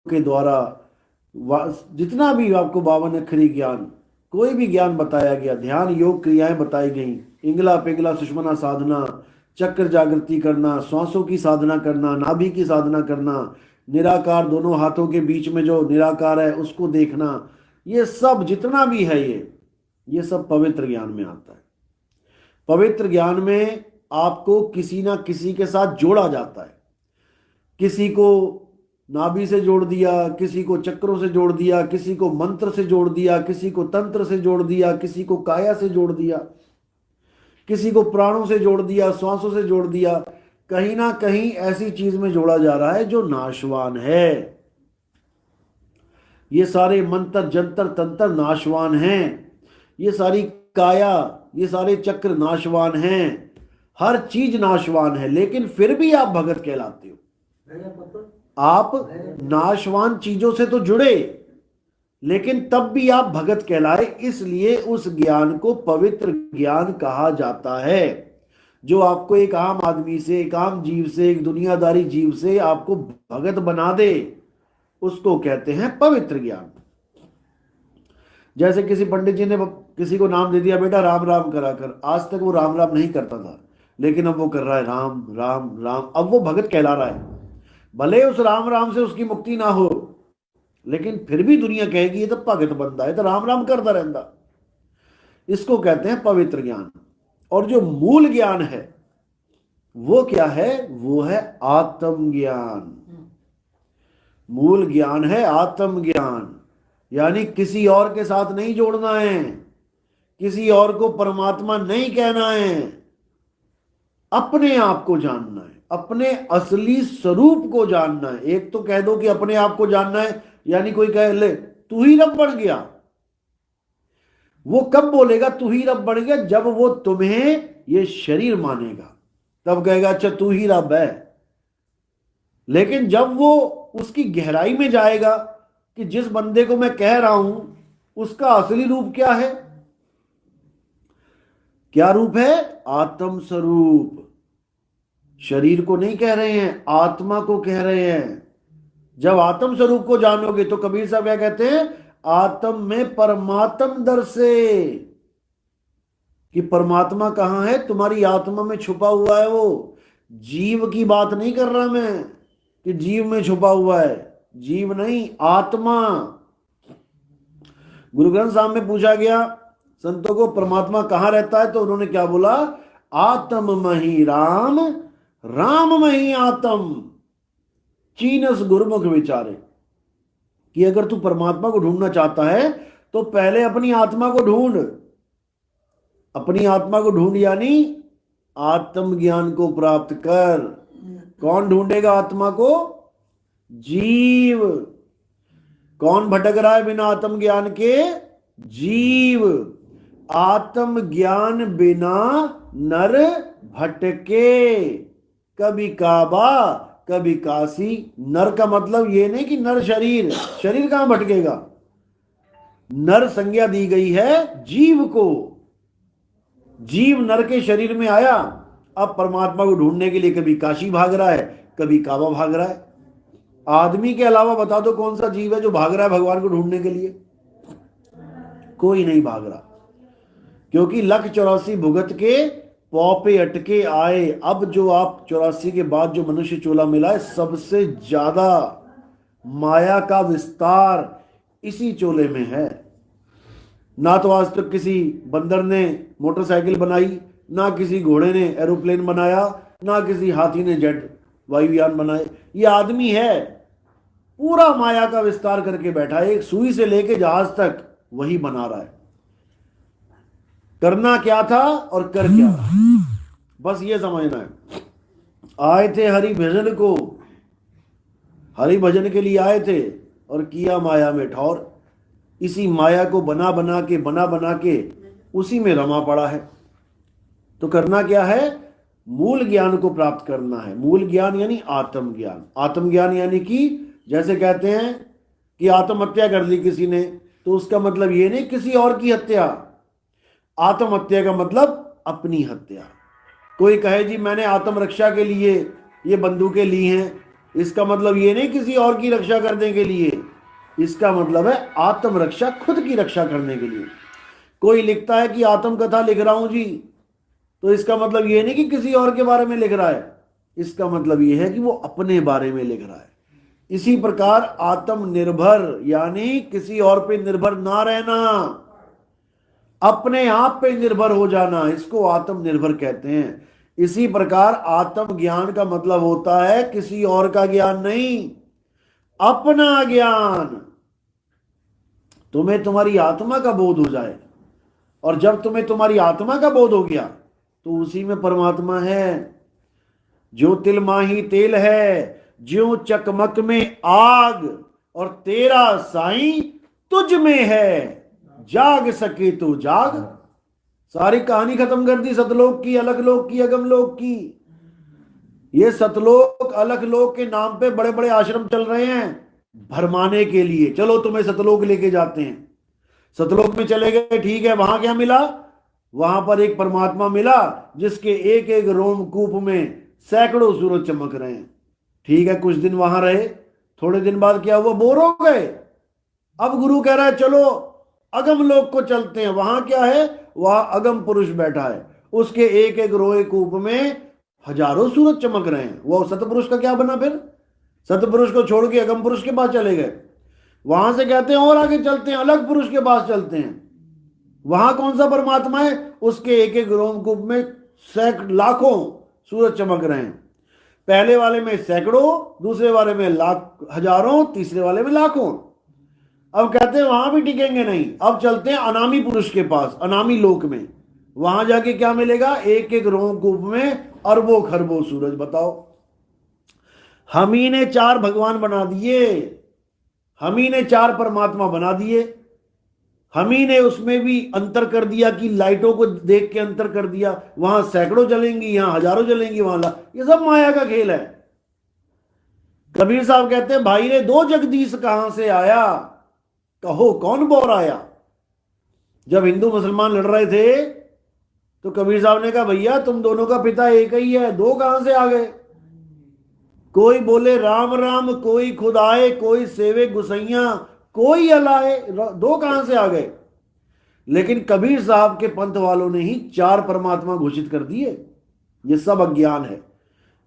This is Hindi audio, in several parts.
के द्वारा जितना भी आपको 52 अक्षरी ज्ञान, कोई भी ज्ञान बताया गया, ध्यान योग क्रियाएं बताई गई, इंगला पिंगला सुषमना साधना, चक्र जागृति करना, श्वासों की साधना करना, नाभि की साधना करना, निराकार दोनों हाथों के बीच में जो निराकार है उसको देखना, ये सब जितना भी है ये सब पवित्र ज्ञान में आता है। पवित्र ज्ञान में आपको किसी ना किसी के साथ जोड़ा जाता है। किसी को नाभि से जोड़ दिया, किसी को चक्रों से जोड़ दिया, किसी को मंत्र से जोड़ दिया, किसी को तंत्र से जोड़ दिया, किसी को काया से जोड़ दिया, किसी को प्राणों से जोड़ दिया, श्वासों से जोड़ दिया। कहीं ना कहीं ऐसी चीज में जोड़ा जा रहा है जो नाशवान है। ये सारे मंत्र जंतर तंत्र नाशवान हैं, ये सारी काया, ये सारे चक्र नाशवान हैं, हर चीज नाशवान है, लेकिन फिर भी आप भगत कहलाते हो। आप नाशवान चीजों से तो जुड़े, लेकिन तब भी आप भगत कहलाए, इसलिए उस ज्ञान को पवित्र ज्ञान कहा जाता है। जो आपको एक आम आदमी से, एक आम जीव से, एक दुनियादारी जीव से आपको भगत बना दे, उसको कहते हैं पवित्र ज्ञान। जैसे किसी पंडित जी ने किसी को नाम दे दिया, बेटा राम राम करा कर। आज तक वो राम राम नहीं करता था, लेकिन अब वो कर रहा है राम राम राम, अब वो भगत कहला रहा है। भले उस राम राम से उसकी मुक्ति ना हो, लेकिन फिर भी दुनिया कहेगी ये तो भगत बंदा है, तो राम राम करता रहता। इसको कहते हैं पवित्र ज्ञान। और जो मूल ज्ञान है वो क्या है? वो है आत्मज्ञान। मूल ज्ञान है आत्मज्ञान, यानी किसी और के साथ नहीं जोड़ना है, किसी और को परमात्मा नहीं कहना है, अपने आप को जानना है, अपने असली स्वरूप को जानना है। एक तो कह दो कि अपने आप को जानना है, यानी कोई कह ले तू ही रब बन गया। वो कब बोलेगा तू ही रब बन गया? जब वो तुम्हें ये शरीर मानेगा, तब कहेगा अच्छा तू ही रब है। लेकिन जब वो उसकी गहराई में जाएगा कि जिस बंदे को मैं कह रहा हूं उसका असली रूप क्या है, क्या रूप है? आत्म स्वरूप। शरीर को नहीं कह रहे हैं, आत्मा को कह रहे हैं। जब आत्म स्वरूप को जानोगे तो कबीर साहब क्या कहते हैं? आत्म में परमात्म दर्शे, कि परमात्मा कहां है? तुम्हारी आत्मा में छुपा हुआ है। वो जीव की बात नहीं कर रहा मैं कि जीव में छुपा हुआ है, जीव नहीं, आत्मा। गुरु ग्रंथ साहब में पूछा गया संतों को परमात्मा कहां रहता है, तो उन्होंने क्या बोला? आत्म मही राम, राम मही आत्म, चीनस गुरुमुख विचारे। कि अगर तू परमात्मा को ढूंढना चाहता है तो पहले अपनी आत्मा को ढूंढ। अपनी आत्मा को ढूंढ यानी आत्मज्ञान को प्राप्त कर। कौन ढूंढेगा आत्मा को? जीव। कौन भटक रहा है बिना आत्मज्ञान के? जीव। आत्मज्ञान बिना नर भटके, कभी काबा कभी काशी। नर का मतलब ये नहीं कि नर शरीर, शरीर कहां भटकेगा? नर संज्ञा दी गई है जीव को। जीव नर के शरीर में आया, अब परमात्मा को ढूंढने के लिए कभी काशी भाग रहा है, कभी काबा भाग रहा है। आदमी के अलावा बता दो कौन सा जीव है जो भाग रहा है भगवान को ढूंढने के लिए? कोई नहीं भाग रहा, क्योंकि 1,84 भुगत के पौ पे अटके आए। अब जो आप 84 के बाद जो मनुष्य चोला मिला है, सबसे ज्यादा माया का विस्तार इसी चोले में है। ना तो आज तक किसी बंदर ने मोटरसाइकिल बनाई, ना किसी घोड़े ने एरोप्लेन बनाया, ना किसी हाथी ने जेट वायुयान बनाए। ये आदमी है, पूरा माया का विस्तार करके बैठा है। एक सुई से लेके जहाज तक वही बना रहा है। करना क्या था और कर क्या रहा, बस ये समझना है। आए थे हरि भजन को, हरि भजन के लिए आए थे और किया माया में ठौर। इसी माया को बना बना के उसी में रमा पड़ा है। तो करना क्या है? मूल ज्ञान को प्राप्त करना है। मूल ज्ञान यानी आत्मज्ञान। आत्मज्ञान यानी कि जैसे कहते हैं कि आत्महत्या कर ली किसी ने, तो उसका मतलब ये नहीं किसी और की हत्या। आत्महत्या का मतलब अपनी हत्या। कोई कहे जी मैंने आत्मरक्षा के लिए ये बंदूकें ली हैं, इसका मतलब ये नहीं किसी और की रक्षा करने के लिए, इसका मतलब है आत्मरक्षा, खुद की रक्षा करने के लिए। कोई लिखता है कि आत्मकथा लिख रहा हूं जी, तो इसका मतलब ये नहीं कि किसी और के बारे में लिख रहा है, इसका मतलब ये है कि वो अपने बारे में लिख रहा है। इसी प्रकार आत्मनिर्भर यानी किसी और पे निर्भर ना रहना, अपने आप पे निर्भर हो जाना, इसको आत्मनिर्भर कहते हैं। इसी प्रकार आत्म ज्ञान का मतलब होता है किसी और का ज्ञान नहीं, अपना ज्ञान। तुम्हें तुम्हारी आत्मा का बोध हो जाए, और जब तुम्हें तुम्हारी आत्मा का बोध हो गया तो उसी में परमात्मा है। जो तिल माही तेल है, ज्यों चकमक में आग, और तेरा साईं तुझ में है, जाग सके तो जाग। सारी कहानी खत्म कर दी सतलोक की, अलग लोक की, अगम लोक की। ये सतलोक अलग लोक के नाम पे बड़े बड़े आश्रम चल रहे हैं भरमाने के लिए। चलो तुम्हें सतलोक लेके जाते हैं, सतलोक में चले गए, ठीक है, वहां क्या मिला? वहां पर एक परमात्मा मिला जिसके एक एक रोमकूप में सैकड़ों सूरज चमक रहे हैं। ठीक है, कुछ दिन वहां रहे, थोड़े दिन बाद क्या हुआ? बोर हो गए। अब गुरु कह रहा है चलो अगम लोक को चलते हैं। वहां क्या है? वहां अगम पुरुष बैठा है, उसके एक एक रोए कूप में हजारों सूरज चमक रहे हैं। वो सतपुरुष का क्या बना फिर? सतपुरुष को छोड़ के अगम पुरुष के पास चले गए। वहां से कहते हैं और आगे चलते हैं, अलग पुरुष के पास चलते हैं। वहां कौन सा परमात्मा है? उसके एक एक रोमकूप में लाखों सूरज चमक रहे हैं। पहले वाले में सैकड़ों, दूसरे वाले में लाख, हजारों, तीसरे वाले में लाखों। अब कहते हैं वहां भी टिकेंगे नहीं, अब चलते हैं अनामी पुरुष के पास, अनामी लोक में। वहां जाके क्या मिलेगा? एक एक रोमकूप में अरबों खरबों सूरज। बताओ, हम ही ने चार भगवान बना दिए, हम ही ने चार परमात्मा बना दिए, हम ही ने उसमें भी अंतर कर दिया कि लाइटों को देख के अंतर कर दिया। वहां सैकड़ों जलेंगी, यहां हजारों जलेंगी, वहां ये सब माया का खेल है। कबीर साहब कहते हैं भाई रे दो जगदीश कहां से आया, कहो कौन बोर आया। जब हिंदू मुसलमान लड़ रहे थे तो कबीर साहब ने कहा भैया तुम दोनों का पिता एक ही है, दो कहां से आ गए? कोई बोले राम राम, कोई खुद आए, कोई सेवे गुसैया, कोई अलाए, दो कहां से आ गए? लेकिन कबीर साहब के पंथ वालों ने ही चार परमात्मा घोषित कर दिए। ये सब अज्ञान है,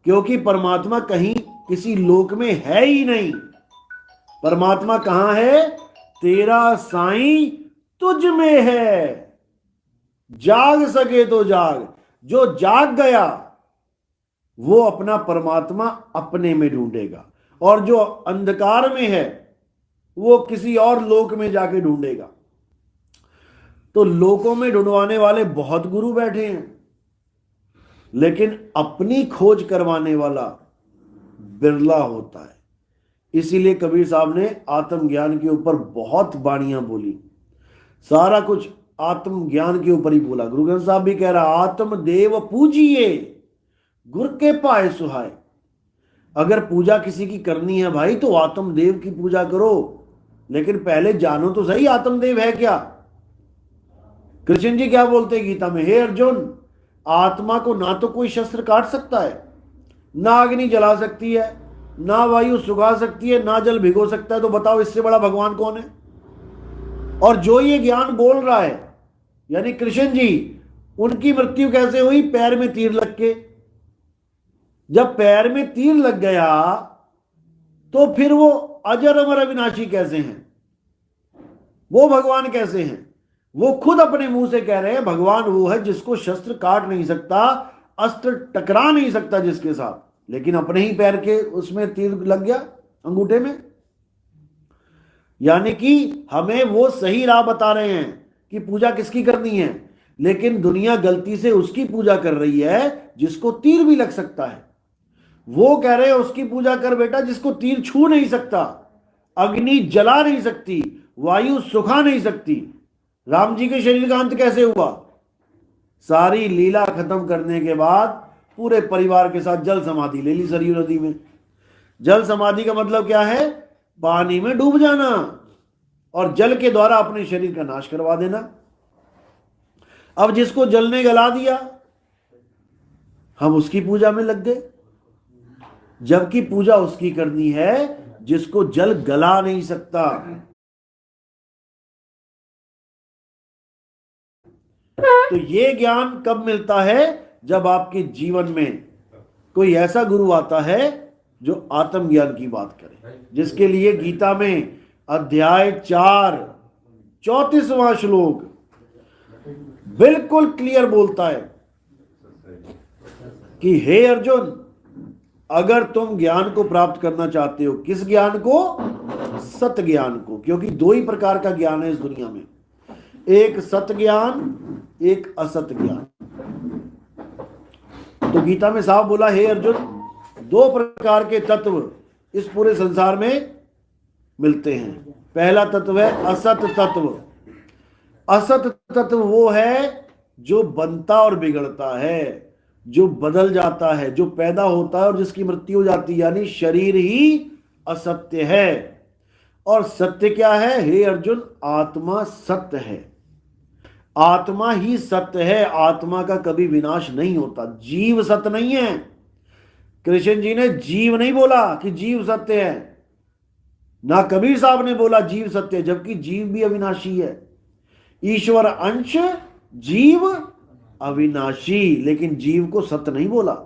क्योंकि परमात्मा कहीं किसी लोक में है ही नहीं। परमात्मा कहां है? तेरा साईं तुझ में है, जाग सके तो जाग। जो जाग गया वो अपना परमात्मा अपने में ढूंढेगा, और जो अंधकार में है वो किसी और लोक में जाके ढूंढेगा। तो लोकों में ढूंढवाने वाले बहुत गुरु बैठे हैं, लेकिन अपनी खोज करवाने वाला बिरला होता है। इसीलिए कबीर साहब ने आत्मज्ञान के ऊपर बहुत बाणियां बोली, सारा कुछ आत्मज्ञान के ऊपर ही बोला। गुरु ग्रंथ साहब भी कह रहा आत्मदेव पूजिए, गुर के पाए सुहाए। अगर पूजा किसी की करनी है भाई तो आत्मदेव की पूजा करो, लेकिन पहले जानो तो सही आत्मदेव है क्या। कृष्ण जी क्या बोलते हैं गीता में? हे अर्जुन, आत्मा को ना तो कोई शस्त्र काट सकता है, ना अग्नि जला सकती है, ना वायु सुखा सकती है, ना जल भिगो सकता है। तो बताओ इससे बड़ा भगवान कौन है? और जो ये ज्ञान बोल रहा है यानी कृष्ण जी, उनकी मृत्यु कैसे हुई? पैर में तीर लग के। जब पैर में तीर लग गया तो फिर वो अजर अमर अविनाशी कैसे हैं? वो भगवान कैसे हैं? वो खुद अपने मुंह से कह रहे हैं भगवान वो है जिसको शस्त्र काट नहीं सकता, अस्त्र टकरा नहीं सकता जिसके साथ, लेकिन अपने ही पैर के उसमें तीर लग गया, अंगूठे में। यानी कि हमें वो सही राह बता रहे हैं कि पूजा किसकी करनी है, लेकिन दुनिया गलती से उसकी पूजा कर रही है जिसको तीर भी लग सकता है। वो कह रहे हैं उसकी पूजा कर बेटा जिसको तीर छू नहीं सकता, अग्नि जला नहीं सकती, वायु सुखा नहीं सकती। राम जी के शरीर का अंत कैसे हुआ? सारी लीला खत्म करने के बाद पूरे परिवार के साथ जल समाधि ले ली सरयू नदी में। जल समाधि का मतलब क्या है? पानी में डूब जाना और जल के द्वारा अपने शरीर का नाश करवा देना। अब जिसको जल ने गला दिया हम उसकी पूजा में लग गए। जबकि पूजा उसकी करनी है जिसको जल गला नहीं सकता। तो ये ज्ञान कब मिलता है? जब आपके जीवन में कोई ऐसा गुरु आता है जो आत्मज्ञान की बात करे, जिसके लिए गीता में अध्याय 4 34वां श्लोक बिल्कुल क्लियर बोलता है कि हे अर्जुन, अगर तुम ज्ञान को प्राप्त करना चाहते हो, किस ज्ञान को? सत ज्ञान को। क्योंकि दो ही प्रकार का ज्ञान है इस दुनिया में, एक सत ज्ञान, एक असत ज्ञान। तो गीता में साफ बोला, हे अर्जुन, दो प्रकार के तत्व इस पूरे संसार में मिलते हैं। पहला तत्व है असत तत्व। असत तत्व वो है जो बनता और बिगड़ता है, जो बदल जाता है, जो पैदा होता है और जिसकी मृत्यु हो जाती है, यानी शरीर ही असत्य है। और सत्य क्या है? हे अर्जुन, आत्मा सत्य है। आत्मा ही सत्य है। आत्मा का कभी विनाश नहीं होता। जीव सत्य नहीं है। कृष्ण जी ने जीव नहीं बोला कि जीव सत्य है, ना कबीर साहब ने बोला जीव सत्य है, जबकि जीव भी अविनाशी है। ईश्वर अंश, जीव अविनाशी, लेकिन जीव को सत्य नहीं बोला।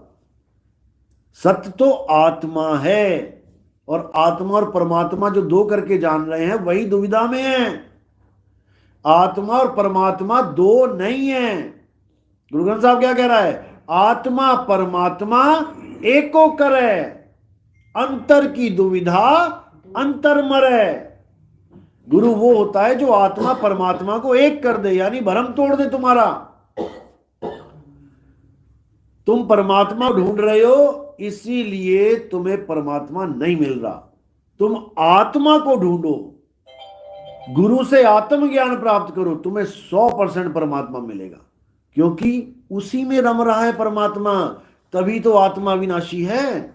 सत्य तो आत्मा है, और आत्मा और परमात्मा जो दो करके जान रहे हैं वही दुविधा में है। आत्मा और परमात्मा दो नहीं है। गुरु ग्रंथ साहब क्या कह रहा है? आत्मा परमात्मा एको करे, अंतर की दुविधा अंतर मरे। गुरु वो होता है जो आत्मा परमात्मा को एक कर दे, यानी भरम तोड़ दे तुम्हारा। तुम परमात्मा ढूंढ रहे हो, इसीलिए तुम्हें परमात्मा नहीं मिल रहा। तुम आत्मा को ढूंढो, गुरु से आत्मज्ञान प्राप्त करो, तुम्हें 100% परमात्मा मिलेगा, क्योंकि उसी में रम रहा है परमात्मा। तभी तो आत्मा विनाशी है।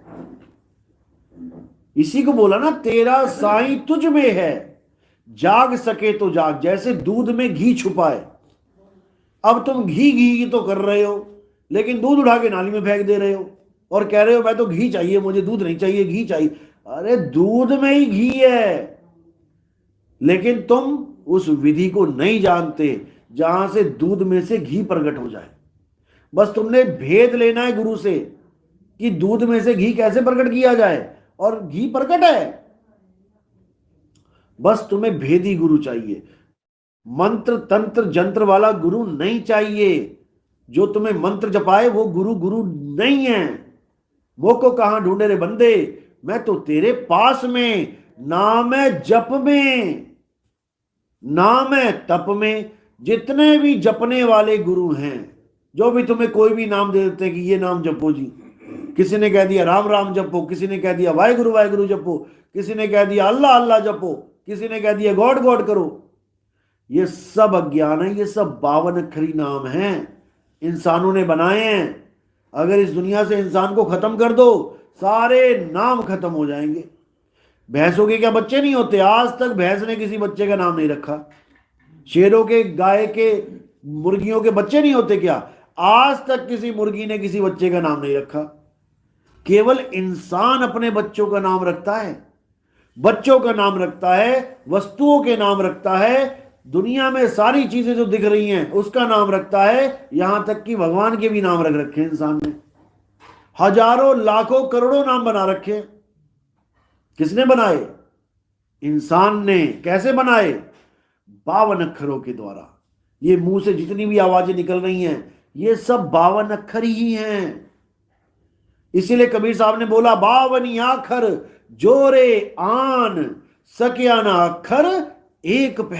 इसी को बोला ना, तेरा साईं तुझ में है, जाग सके तो जाग। जैसे दूध में घी छुपा है। अब तुम घी घी तो कर रहे हो, लेकिन दूध उठा के नाली में फेंक दे रहे हो और कह रहे हो मैं तो घी चाहिए, मुझे दूध नहीं चाहिए, घी चाहिए। अरे दूध में ही घी है, लेकिन तुम उस विधि को नहीं जानते जहां से दूध में से घी प्रकट हो जाए। बस तुमने भेद लेना है गुरु से कि दूध में से घी कैसे प्रकट किया जाए, और घी प्रकट है। बस तुम्हें भेदी गुरु चाहिए। मंत्र तंत्र जंत्र वाला गुरु नहीं चाहिए। जो तुम्हें मंत्र जपाए वो गुरु गुरु नहीं है। वो को कहां ढूंढे रे बंदे, मैं तो तेरे पास में। नाम है जप में, नाम है तप में। जितने भी जपने वाले गुरु हैं, जो भी तुम्हें कोई भी नाम दे देते हैं कि ये नाम जपो जी। किसी ने कह दिया राम राम जपो, किसी ने कह दिया वाहिगुरु वाहिगुरु जपो, किसी ने कह दिया अल्लाह अल्लाह जपो, किसी ने कह दिया गॉड गॉड करो। ये सब अज्ञान है। ये सब 52 अक्षरी नाम हैं, इंसानों ने बनाए हैं। अगर इस दुनिया से इंसान को खत्म कर दो, सारे नाम खत्म हो जाएंगे। भैंसों के क्या बच्चे नहीं होते? आज तक भैंस ने किसी बच्चे का नाम नहीं रखा। शेरों के, गाय के, मुर्गियों के बच्चे नहीं होते क्या? आज तक किसी मुर्गी ने किसी बच्चे का नाम नहीं रखा। केवल इंसान अपने बच्चों का नाम रखता है, बच्चों का नाम रखता है, वस्तुओं के नाम रखता है, दुनिया में सारी चीजें जो दिख रही हैं उसका नाम रखता है। यहां तक कि भगवान के भी नाम रख रखे इंसान ने। हजारों लाखों करोड़ों नाम बना रखे। किसने बनाए? इंसान ने। कैसे बनाए? 52 अक्षरों के द्वारा। ये मुंह से जितनी भी आवाजें निकल रही हैं, ये सब 52 अक्षर ही हैं। इसीलिए कबीर साहब ने बोला 52 अक्षर जोरे आन, सक्या ना अक्षर एक पहचान।